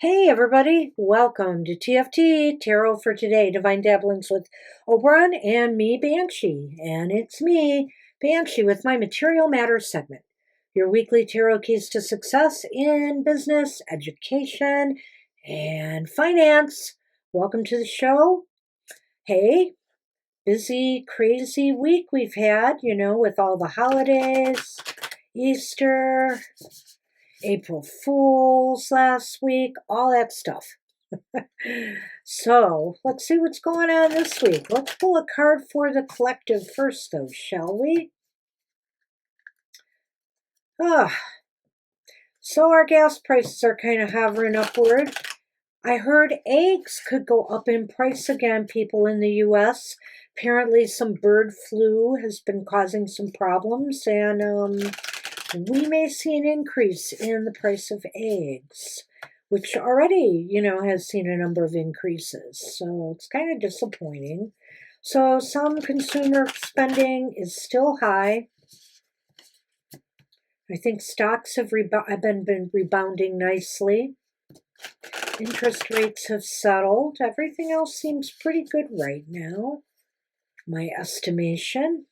Hey everybody, welcome to TFT, Tarot for Today, Divine Dabblings with Oberon and me, Banshee. And it's me, Banshee, with my Material Matters segment. Your weekly tarot keys to success in business, education, and finance. Welcome to the show. Hey, busy, crazy week we've had, with all the holidays, Easter, April Fools last week, all that stuff. So let's see what's going on this week. Let's pull a card for the collective first, though, shall we? So our gas prices are kind of hovering upward. I heard eggs could go up in price again, people in the U.S. Apparently some bird flu has been causing some problems, and we may see an increase in the price of eggs, which already, has seen a number of increases. So it's kind of disappointing. So some consumer spending is still high. I think stocks have been rebounding nicely. Interest rates have settled. Everything else seems pretty good right now, my estimation.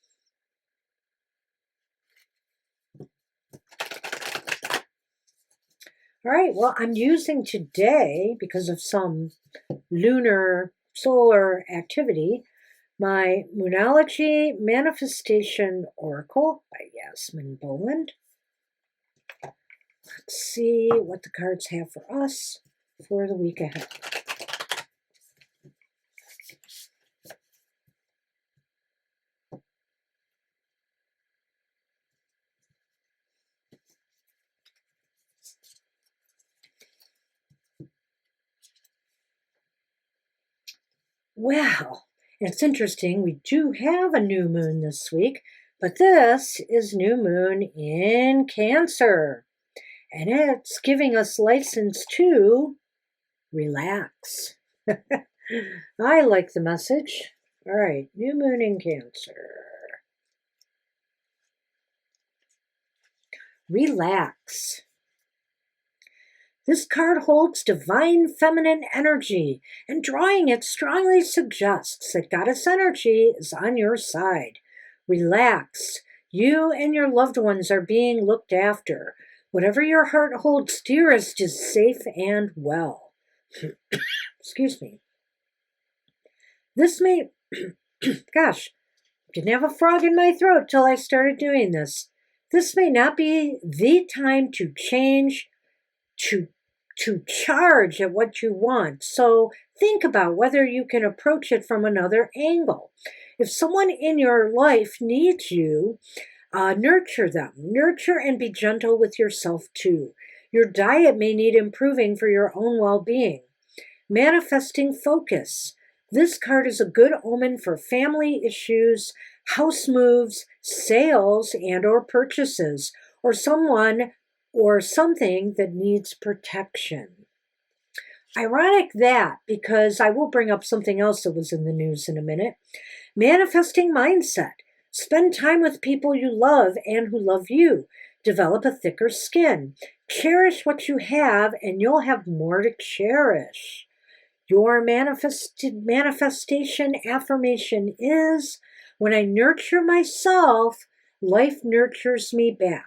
All right, well, I'm using today, because of some lunar solar activity, my Moonology Manifestation Oracle by Yasmin Boland. Let's see what the cards have for us for the week ahead. Well, it's interesting. We do have a new moon this week, but this is new moon in Cancer. And it's giving us license to relax. I like the message. All right, new moon in Cancer. Relax. This card holds divine feminine energy, and drawing it strongly suggests that goddess energy is on your side. Relax. You and your loved ones are being looked after. Whatever your heart holds dearest is safe and well. Excuse me. This may... Gosh, didn't have a frog in my throat till I started doing this. This may not be the time to change, to charge at what you want. So think about whether you can approach it from another angle. If someone in your life needs you, nurture them. Nurture and be gentle with yourself too. Your diet may need improving for your own well-being. Manifesting focus. This card is a good omen for family issues, house moves, sales, and or purchases, or someone or something that needs protection. Ironic that, because I will bring up something else that was in the news in a minute. Manifesting mindset. Spend time with people you love and who love you. Develop a thicker skin. Cherish what you have, and you'll have more to cherish. Your manifestation affirmation is, when I nurture myself, life nurtures me back.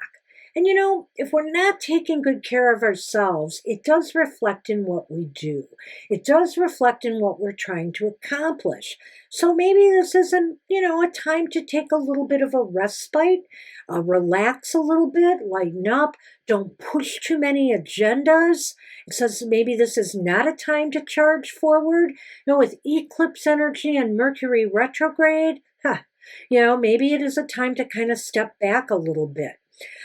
And if we're not taking good care of ourselves, it does reflect in what we do. It does reflect in what we're trying to accomplish. So maybe this isn't, a time to take a little bit of a respite, relax a little bit, lighten up, don't push too many agendas. It says maybe this is not a time to charge forward. With eclipse energy and Mercury retrograde, maybe it is a time to kind of step back a little bit.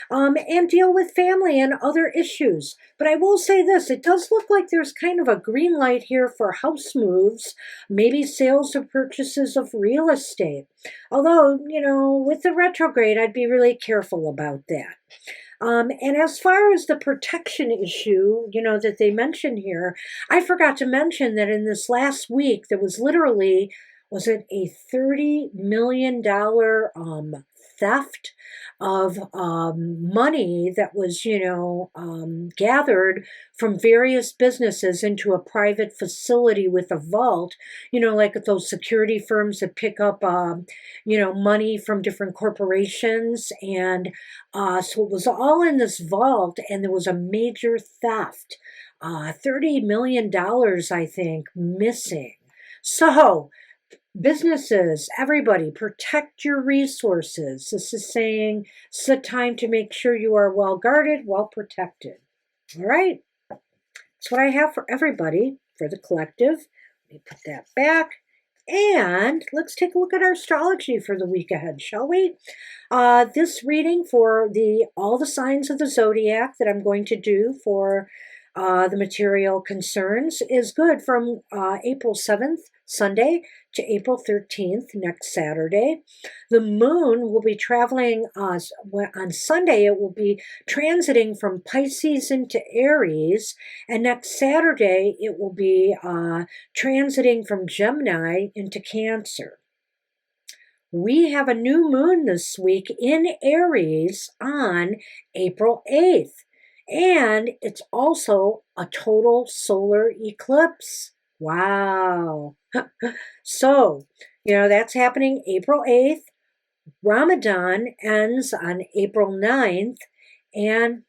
And deal with family and other issues. But I will say this, it does look like there's kind of a green light here for house moves, maybe sales or purchases of real estate. Although, with the retrograde, I'd be really careful about that. And as far as the protection issue, that they mentioned here, I forgot to mention that in this last week, there was literally, was it a $30 million theft of money that was, gathered from various businesses into a private facility with a vault, like those security firms that pick up, money from different corporations. And so it was all in this vault, and there was a major theft. $30 million, I think, missing. So, businesses, everybody, protect your resources. This is saying it's the time to make sure you are well guarded, well protected. All right. That's what I have for everybody, for the collective. Let me put that back. And let's take a look at our astrology for the week ahead, shall we? This reading for all the signs of the zodiac that I'm going to do for the material concerns is good from April 7th, Sunday, to April 13th, next Saturday. The moon will be traveling on Sunday. It will be transiting from Pisces into Aries, and next Saturday it will be transiting from Gemini into Cancer. We have a new moon this week in Aries on April 8th. And it's also a total solar eclipse. Wow. So, that's happening April 8th. Ramadan ends on April 9th. And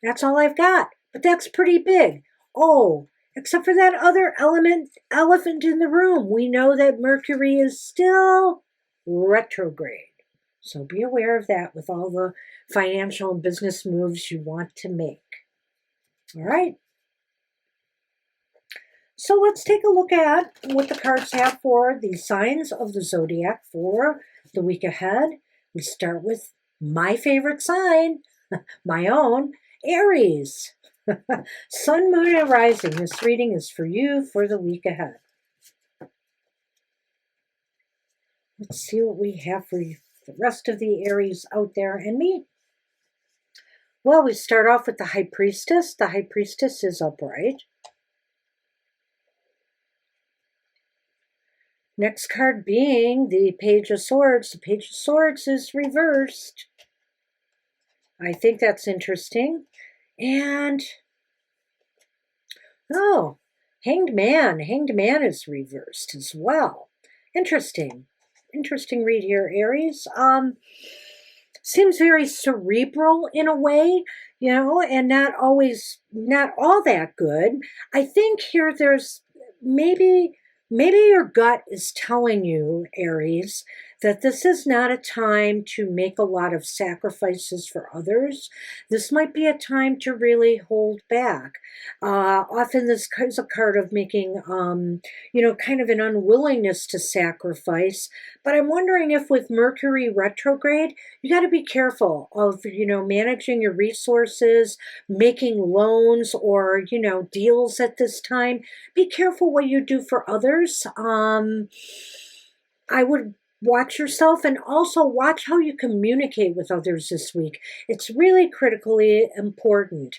that's all I've got. But that's pretty big. Oh, except for that other elephant in the room. We know that Mercury is still retrograde. So be aware of that with all the financial and business moves you want to make. All right. So let's take a look at what the cards have for the signs of the zodiac for the week ahead. We start with my favorite sign, my own, Aries. Sun, moon, and rising. This reading is for you for the week ahead. Let's see what we have for you. The rest of the Aries out there and me. Well, we start off with the High Priestess. The High Priestess is upright. Next card being the Page of Swords. The Page of Swords is reversed. I think that's interesting. And, Hanged Man. Hanged Man is reversed as well. Interesting. Interesting read here, Aries. Seems very cerebral in a way, and not all that good. I think here there's maybe your gut is telling you, Aries, that this is not a time to make a lot of sacrifices for others. This might be a time to really hold back. Often this is a card of making, kind of an unwillingness to sacrifice. But I'm wondering if with Mercury retrograde, you got to be careful of, managing your resources, making loans or, deals at this time. Be careful what you do for others. I would watch yourself and also watch how you communicate with others this week. It's really critically important.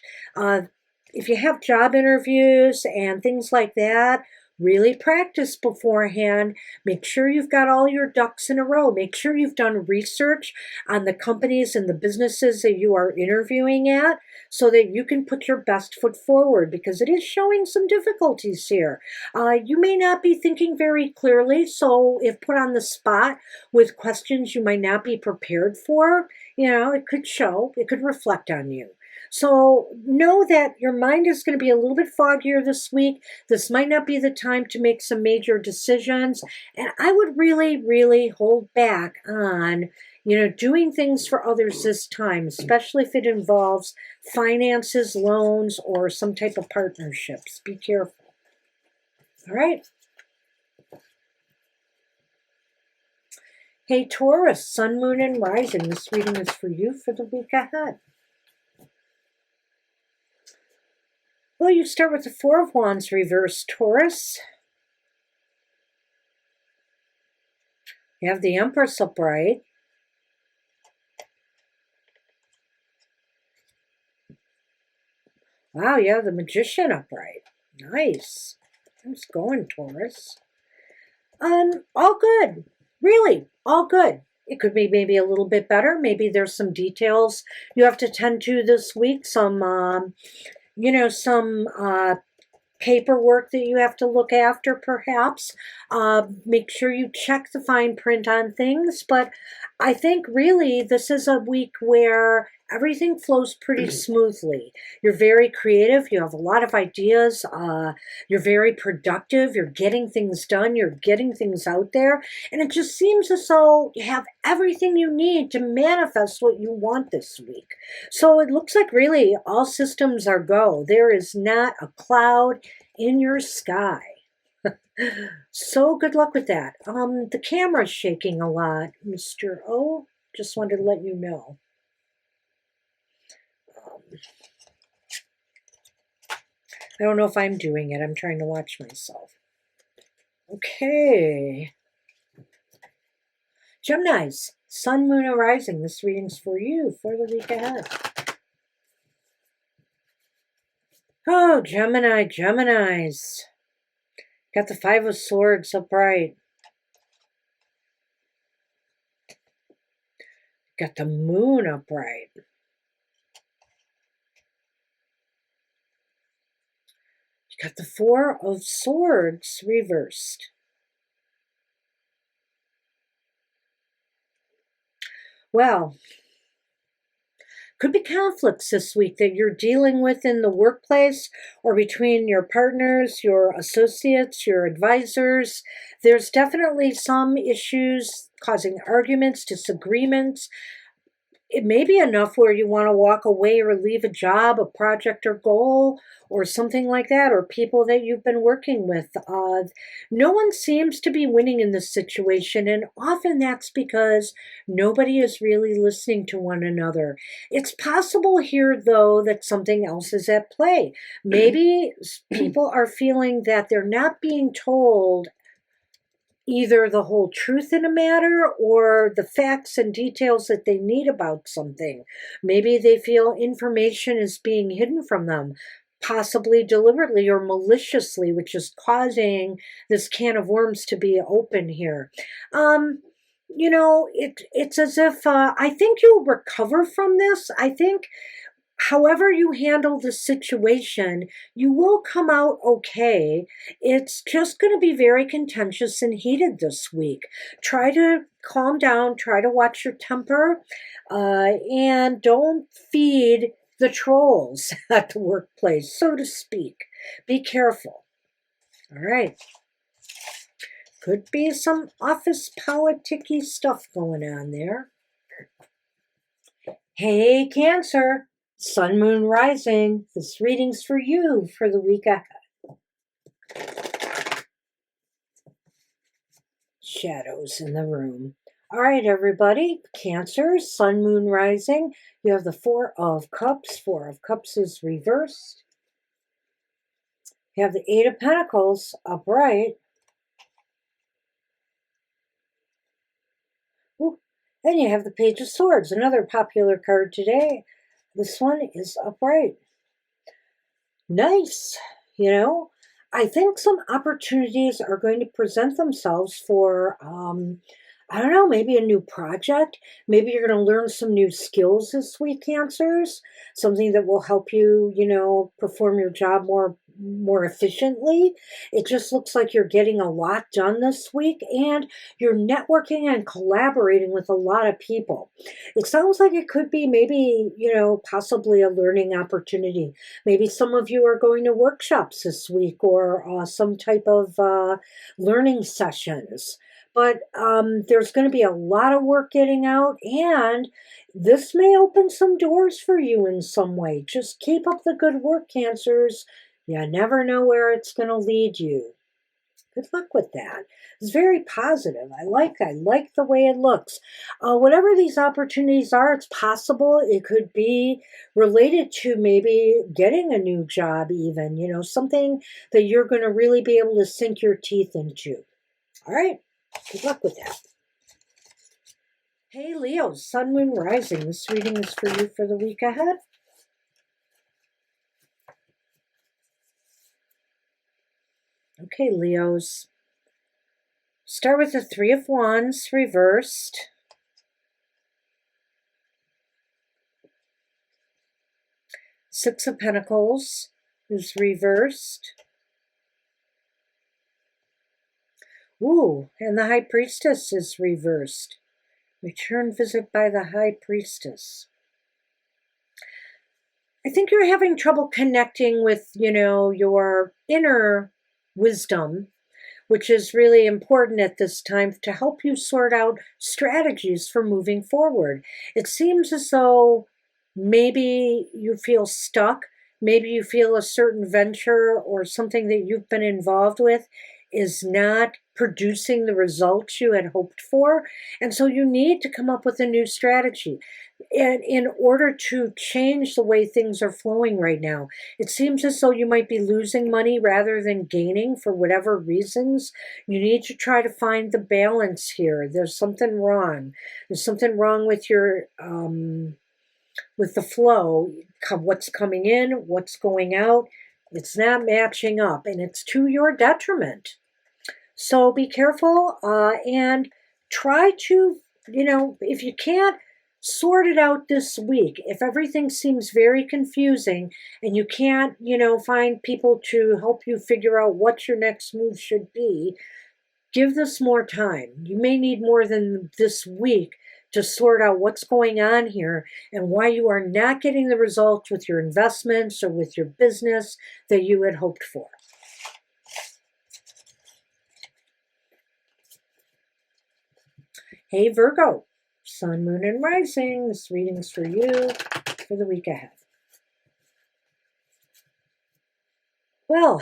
If you have job interviews and things like that, really practice beforehand. Make sure you've got all your ducks in a row. Make sure you've done research on the companies and the businesses that you are interviewing at so that you can put your best foot forward, because it is showing some difficulties here. You may not be thinking very clearly, so if put on the spot with questions you might not be prepared for, it could show, it could reflect on you. So know that your mind is going to be a little bit foggier this week. This might not be the time to make some major decisions. And I would really, really hold back on, doing things for others this time, especially if it involves finances, loans, or some type of partnerships. Be careful. All right. Hey, Taurus, Sun, Moon, and Rising. This reading is for you for the week ahead. Well, you start with the Four of Wands reversed, Taurus. You have the Empress upright. Wow, you have the Magician upright. Nice. How's it going, Taurus? All good. Really, all good. it could be maybe a little bit better. Maybe there's some details you have to tend to this week. Some, some paperwork that you have to look after, perhaps. Make sure you check the fine print on things. But I think really this is a week where everything flows pretty smoothly. You're very creative. You have a lot of ideas. You're very productive. You're getting things done. You're getting things out there. And it just seems as though you have everything you need to manifest what you want this week. So it looks like really all systems are go. There is not a cloud in your sky. So good luck with that. The camera's shaking a lot, Mr. O. Just wanted to let you know. I don't know if I'm doing it. I'm trying to watch myself. Okay. Geminis, Sun, Moon, and Rising. This reading's for you for the week ahead. Oh, Gemini, Geminis. Got the Five of Swords upright. Got the Moon upright. Got the Four of Swords reversed. Well, could be conflicts this week that you're dealing with in the workplace or between your partners, your associates, your advisors. There's definitely some issues causing arguments, disagreements. It may be enough where you want to walk away or leave a job, a project or goal, or something like that, or people that you've been working with. No one seems to be winning in this situation, and often that's because nobody is really listening to one another. It's possible here, though, that something else is at play. Maybe people are feeling that they're not being told either the whole truth in a matter or the facts and details that they need about something. Maybe they feel information is being hidden from them, possibly deliberately or maliciously, which is causing this can of worms to be open here. It's as if I think you'll recover from this. I think however you handle the situation, you will come out okay. It's just going to be very contentious and heated this week. Try to calm down, try to watch your temper, and don't feed the trolls at the workplace, so to speak. Be careful. All right. Could be some office politicky stuff going on there. Hey, Cancer. Sun, Moon, Rising. This reading's for you for the week ahead. Shadows in the room. All right, everybody. Cancer, Sun, Moon, Rising. You have the Four of Cups. Four of Cups is reversed. You have the Eight of Pentacles upright. Ooh. And you have the Page of Swords, another popular card today. This one is upright. Nice. I think some opportunities are going to present themselves for, I don't know, maybe a new project. Maybe you're going to learn some new skills this week, Cancers. Something that will help you, perform your job more efficiently. It just looks like you're getting a lot done this week and you're networking and collaborating with a lot of people. It sounds like it could be maybe, possibly a learning opportunity. Maybe some of you are going to workshops this week or some type of learning sessions. But there's going to be a lot of work getting out, and this may open some doors for you in some way. Just keep up the good work, Cancers. You never know where it's going to lead you. Good luck with that. It's very positive. I like the way it looks. Whatever these opportunities are, it's possible it could be related to maybe getting a new job even, something that you're going to really be able to sink your teeth into. All right. Good luck with that. Hey, Leo, Sun, Moon, Rising. This reading is for you for the week ahead. Okay, Leos. Start with the Three of Wands reversed. Six of Pentacles is reversed. Ooh, and the High Priestess is reversed. Return visit by the High Priestess. I think you're having trouble connecting with, your inner wisdom, which is really important at this time to help you sort out strategies for moving forward. It seems as though maybe you feel stuck. Maybe you feel a certain venture or something that you've been involved with is not producing the results you had hoped for. And so you need to come up with a new strategy in order to change the way things are flowing right now. It seems as though you might be losing money rather than gaining for whatever reasons. You need to try to find the balance here. There's something wrong. There's something wrong with your with the flow, what's coming in, what's going out. It's not matching up, and it's to your detriment. So be careful and try to, if you can't sort it out this week, if everything seems very confusing and you can't, find people to help you figure out what your next move should be, give this more time. You may need more than this week to sort out what's going on here and why you are not getting the results with your investments or with your business that you had hoped for. Hey Virgo, Sun, Moon, and Rising. This reading's for you for the week ahead. Well,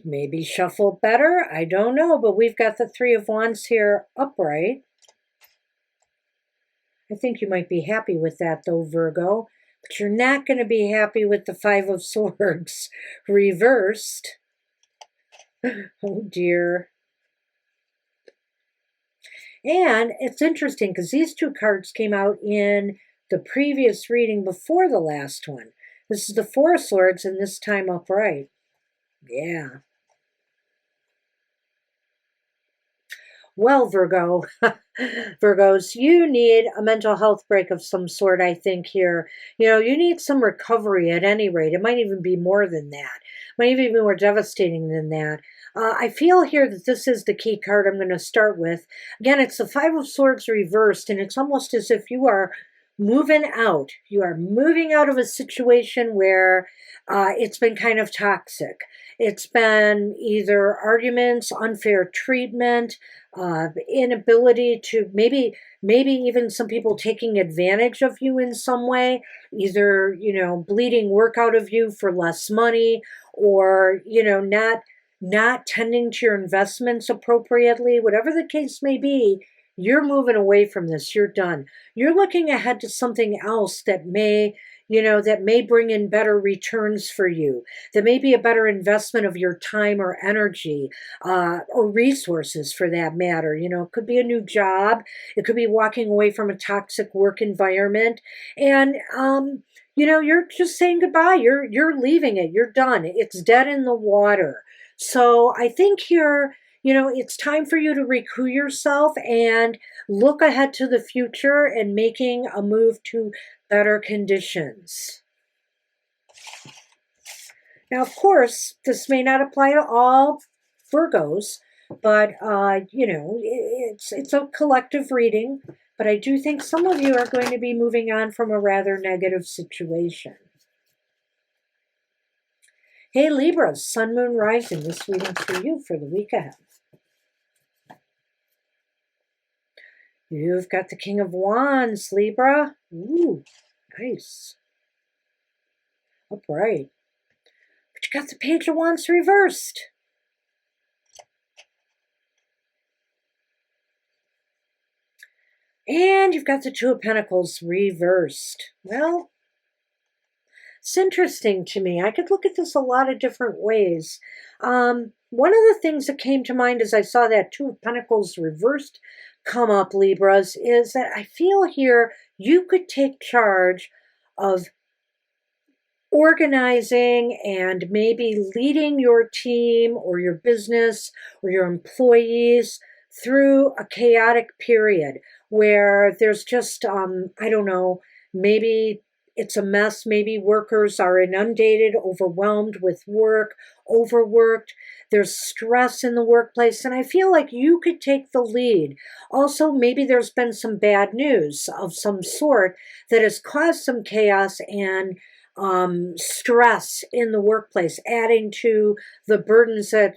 maybe shuffle better. I don't know, but we've got the Three of Wands here upright. I think you might be happy with that though, Virgo, but you're not going to be happy with the Five of Swords reversed. Oh dear. And it's interesting because these two cards came out in the previous reading before the last one. This is the Four of Swords and this time upright. Yeah. Well, Virgo, Virgos, you need a mental health break of some sort, I think, here. You need some recovery at any rate. It might even be more than that. It might even be more devastating than that. I feel here that this is the key card I'm going to start with. Again, it's the Five of Swords reversed, and it's almost as if you are moving out. You are moving out of a situation where it's been kind of toxic. It's been either arguments, unfair treatment, inability to maybe even some people taking advantage of you in some way, either, bleeding work out of you for less money or, not tending to your investments appropriately, whatever the case may be. You're moving away from this. You're done. You're looking ahead to something else that may bring in better returns for you, that may be a better investment of your time or energy, or resources for that matter. It could be a new job. It could be walking away from a toxic work environment. And, you're just saying goodbye. You're leaving it. You're done. It's dead in the water. So I think here, it's time for you to recoup yourself and look ahead to the future and making a move to better conditions. Now, of course, this may not apply to all Virgos, but, it's a collective reading. But I do think some of you are going to be moving on from a rather negative situation. Hey, Libra, Sun, Moon, Rising. This reading's for you for the week ahead. You've got the King of Wands, Libra. Ooh, nice. Upright. But you got the Page of Wands reversed. And you've got the Two of Pentacles reversed. Well, it's interesting to me. I could look at this a lot of different ways. One of the things that came to mind as I saw that Two of Pentacles reversed come up, Libras, is that I feel here you could take charge of organizing and maybe leading your team or your business or your employees through a chaotic period where there's just, I don't know, maybe it's a mess. Maybe workers are inundated, overwhelmed with work, overworked. There's stress in the workplace, and I feel like you could take the lead. Also, maybe there's been some bad news of some sort that has caused some chaos and stress in the workplace, adding to the burdens that,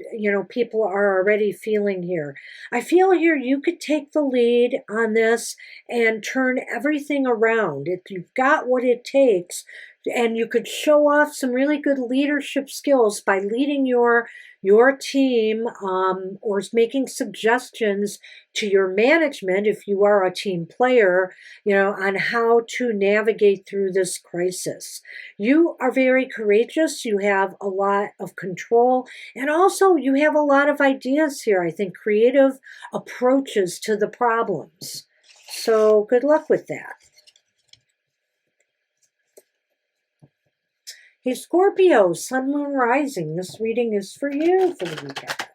people are already feeling here. I feel here you could take the lead on this and turn everything around. If you've got what it takes, and you could show off some really good leadership skills by leading your team, or making suggestions to your management if you are a team player, on how to navigate through this crisis. You are very courageous. You have a lot of control, and also you have a lot of ideas here. I think creative approaches to the problems. So good luck with that. Hey, Scorpio, Sun, Moon, Rising. This reading is for you for the week ahead.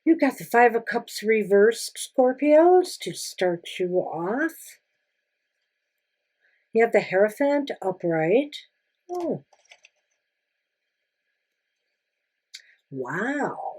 You got the Five of Cups reversed, Scorpios, to start you off. You have the Hierophant upright. Oh. Wow.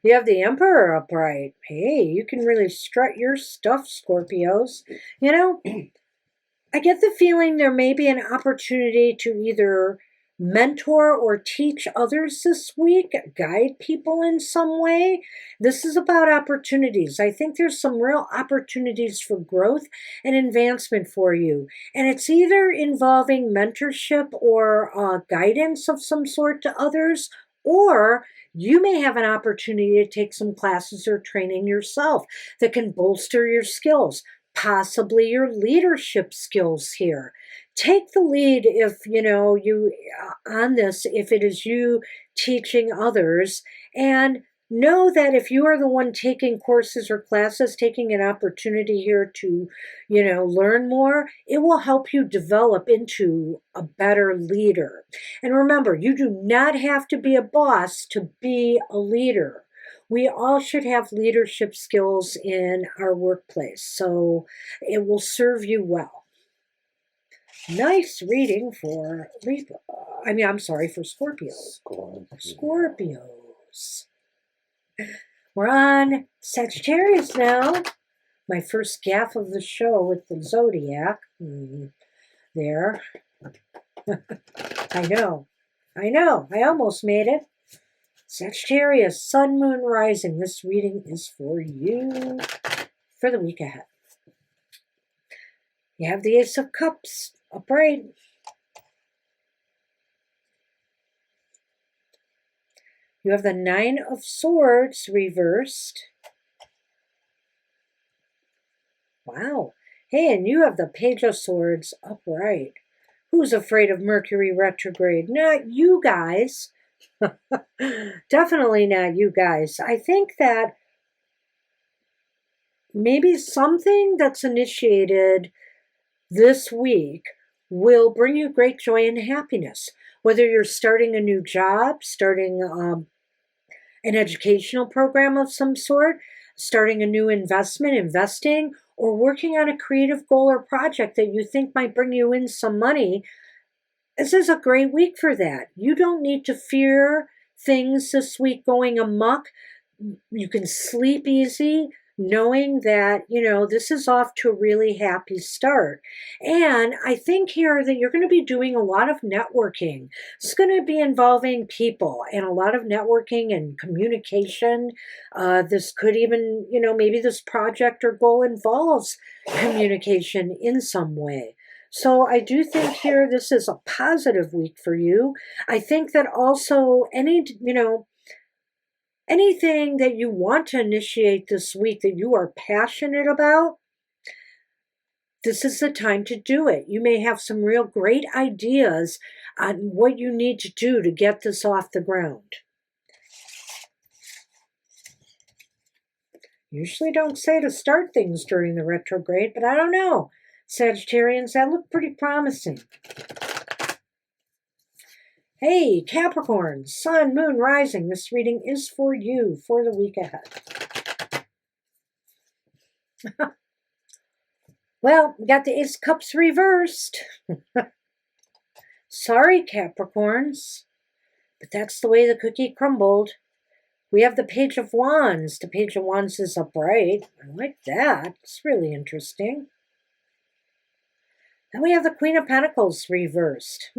You have the Emperor upright. Hey, you can really strut your stuff, Scorpios. I get the feeling there may be an opportunity to either mentor or teach others this week, guide people in some way. This is about opportunities. I think there's some real opportunities for growth and advancement for you. And it's either involving mentorship or guidance of some sort to others, or you may have an opportunity to take some classes or training yourself that can bolster your skills, possibly your leadership skills here. Take the lead if, you on this, if it is you teaching others, and know that if you are the one taking courses or classes, taking an opportunity here to, learn more, it will help you develop into a better leader. And remember, you do not have to be a boss to be a leader. We all should have leadership skills in our workplace, so it will serve you well. Nice reading for Libra. For Scorpio. Scorpios. We're on Sagittarius now. My first gaffe of the show with the Zodiac. There. I know. I almost made it. Sagittarius, Sun, Moon, Rising. This reading is for you for the week ahead. You have the Ace of Cups upright. You have the Nine of Swords reversed. Wow. Hey, and you have the Page of Swords upright. Who's afraid of Mercury retrograde? Not you guys. Definitely not you guys. I think that maybe something that's initiated this week will bring you great joy and happiness. Whether you're starting a new job, starting an educational program of some sort, starting a new investment, investing, or working on a creative goal or project that you think might bring you in some money, this is a great week for that. You don't need to fear things this week going amok. You can sleep easy knowing that, this is off to a really happy start. And I think here that you're going to be doing a lot of networking. It's going to be involving people and a lot of networking and communication. This could even, maybe this project or goal involves communication in some way. So I do think here this is a positive week for you. I think that also anything that you want to initiate this week that you are passionate about, this is the time to do it. You may have some real great ideas on what you need to do to get this off the ground. Usually don't say to start things during the retrograde, but I don't know. Sagittarians, that look pretty promising. Hey, Capricorn, Sun, Moon, Rising. This reading is for you for the week ahead. Well, we got the Ace of Cups reversed. Sorry, Capricorns, but that's the way the cookie crumbled. We have the Page of Wands. The Page of Wands is upright. I like that. It's really interesting. Then we have the Queen of Pentacles reversed.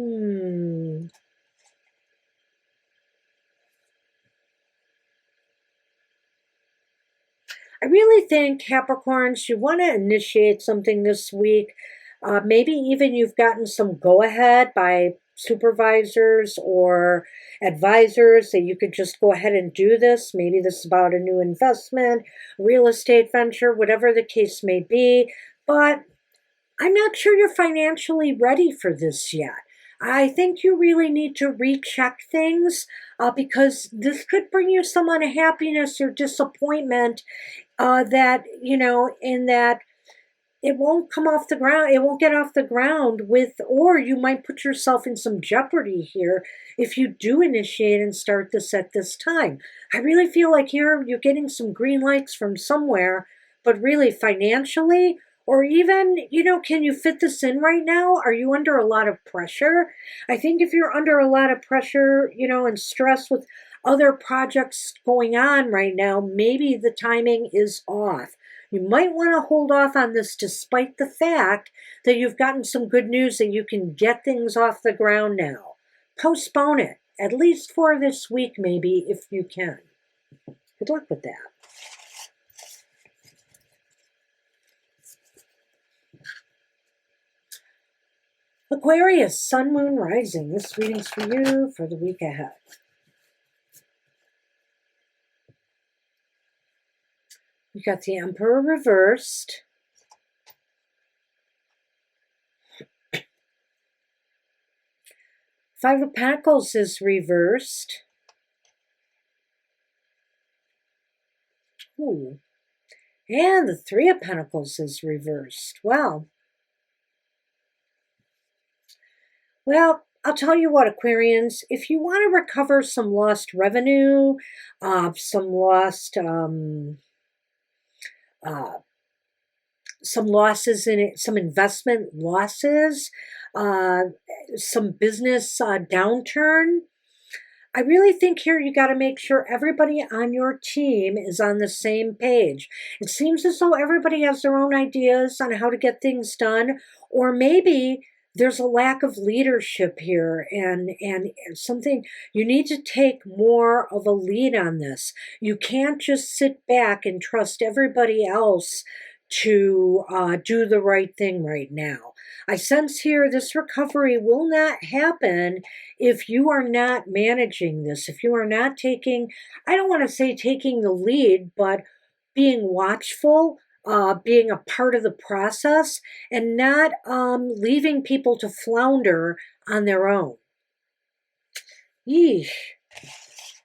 I really think, Capricorns, you want to initiate something this week. Maybe even you've gotten some go-ahead by supervisors or advisors that you could just go ahead and do this. Maybe this is about a new investment, real estate venture, whatever the case may be. But I'm not sure you're financially ready for this yet. I think you really need to recheck things because this could bring you some unhappiness or disappointment that, in that it won't come off the ground. It won't get off the ground or you might put yourself in some jeopardy here if you do initiate and start this at this time. I really feel like here you're getting some green lights from somewhere, but really financially, or even, can you fit this in right now? Are you under a lot of pressure? I think if you're under a lot of pressure, and stress with other projects going on right now, maybe the timing is off. You might want to hold off on this despite the fact that you've gotten some good news that you can get things off the ground now. Postpone it, at least for this week maybe, if you can. Good luck with that. Aquarius, Sun, Moon, Rising. This reading's for you for the week ahead. We got the Emperor reversed. Five of Pentacles is reversed. Ooh. And the Three of Pentacles is reversed. Wow. Well, I'll tell you what, Aquarians, if you want to recover some lost revenue, some losses in it, some investment losses, some business downturn, I really think here you got to make sure everybody on your team is on the same page. It seems as though everybody has their own ideas on how to get things done, or maybe there's a lack of leadership here and something you need to take more of a lead on this. You can't just sit back and trust everybody else to do the right thing right now. I sense here this recovery will not happen if you are not managing this, if you are not taking, I don't want to say taking the lead, but being watchful, being a part of the process, and not leaving people to flounder on their own. Yeesh.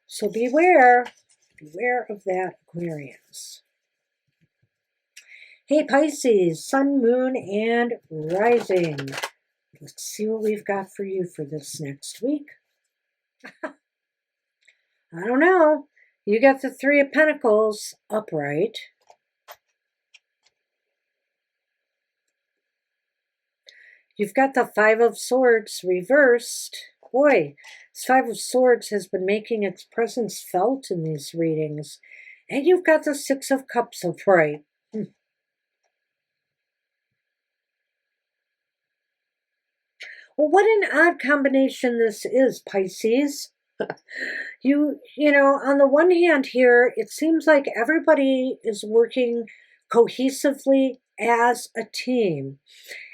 So beware of that, Aquarians. Hey, Pisces, Sun, Moon, and Rising. Let's see what we've got for you for this next week. I don't know. You got the Three of Pentacles upright. You've got the Five of Swords reversed. Boy, this Five of Swords has been making its presence felt in these readings. And you've got the Six of Cups upright. Well, what an odd combination this is, Pisces. You know, on the one hand here, it seems like everybody is working cohesively as a team.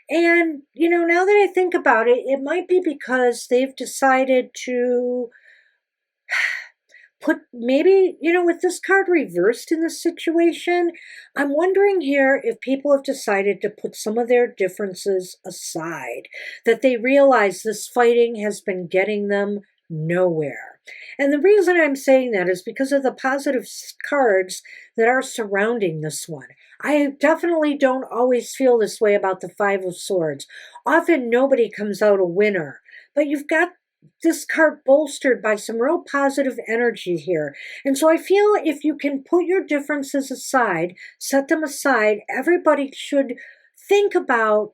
And, you know, now that I think about it, it might be because they've decided to put maybe, you know, with this card reversed in this situation, I'm wondering here if people have decided to put some of their differences aside, that they realize this fighting has been getting them nowhere. And the reason I'm saying that is because of the positive cards that are surrounding this one. I definitely don't always feel this way about the Five of Swords. Often nobody comes out a winner, but you've got this card bolstered by some real positive energy here. And so I feel if you can put your differences aside, set them aside, everybody should think about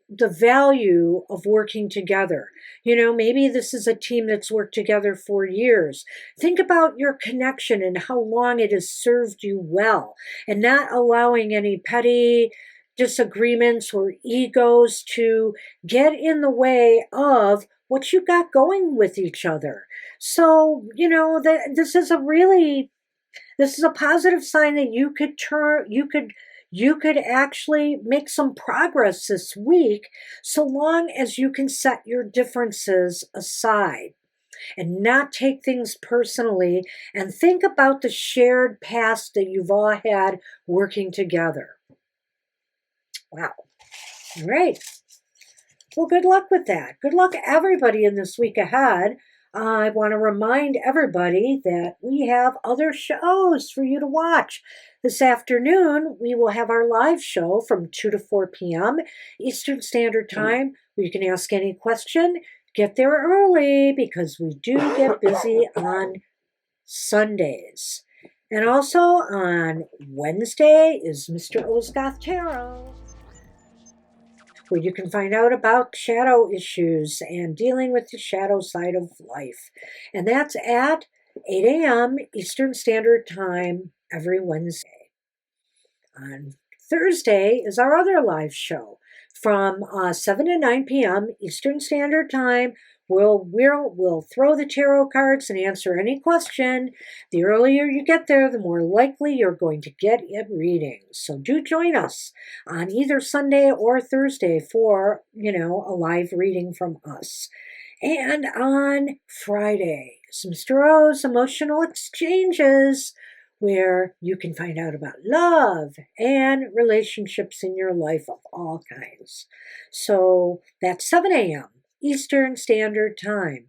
the value of working together. You know, maybe this is a team that's worked together for years. Think about your connection and how long it has served you well, and not allowing any petty disagreements or egos to get in the way of what you got going with each other. So, you know, this is a positive sign that you could actually make some progress this week, so long as you can set your differences aside and not take things personally and think about the shared past that you've all had working together. Wow. All right. Well, good luck with that. Good luck, everybody, in this week ahead. I want to remind everybody that we have other shows for you to watch. This afternoon, we will have our live show from 2 to 4 p.m. Eastern Standard Time, where you can ask any question. Get there early because we do get busy on Sundays. And also on Wednesday is Mr. Osgoth Tarot, where you can find out about shadow issues and dealing with the shadow side of life. And that's at 8 a.m. Eastern Standard Time every Wednesday. On Thursday is our other live show from 7 to 9 p.m. Eastern Standard Time. We'll throw the tarot cards and answer any question. The earlier you get there, the more likely you're going to get a reading. So do join us on either Sunday or Thursday for, a live reading from us. And on Friday, some Mr. O's Emotional Exchanges, where you can find out about love and relationships in your life of all kinds. So that's 7 a.m. Eastern Standard Time.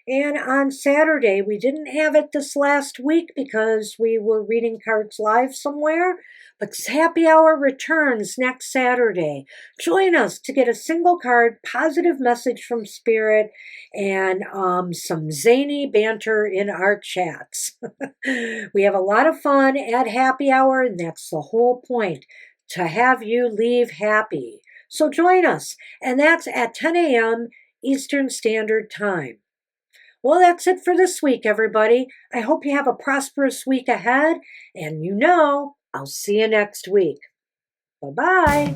And on Saturday, we didn't have it this last week because we were reading cards live somewhere, but Happy Hour returns next Saturday. Join us to get a single card, positive message from Spirit, and some zany banter in our chats. We have a lot of fun at Happy Hour, and that's the whole point, to have you leave happy. So join us, and that's at 10 a.m. Eastern Standard Time. Well, that's it for this week, everybody. I hope you have a prosperous week ahead, and I'll see you next week. Bye-bye.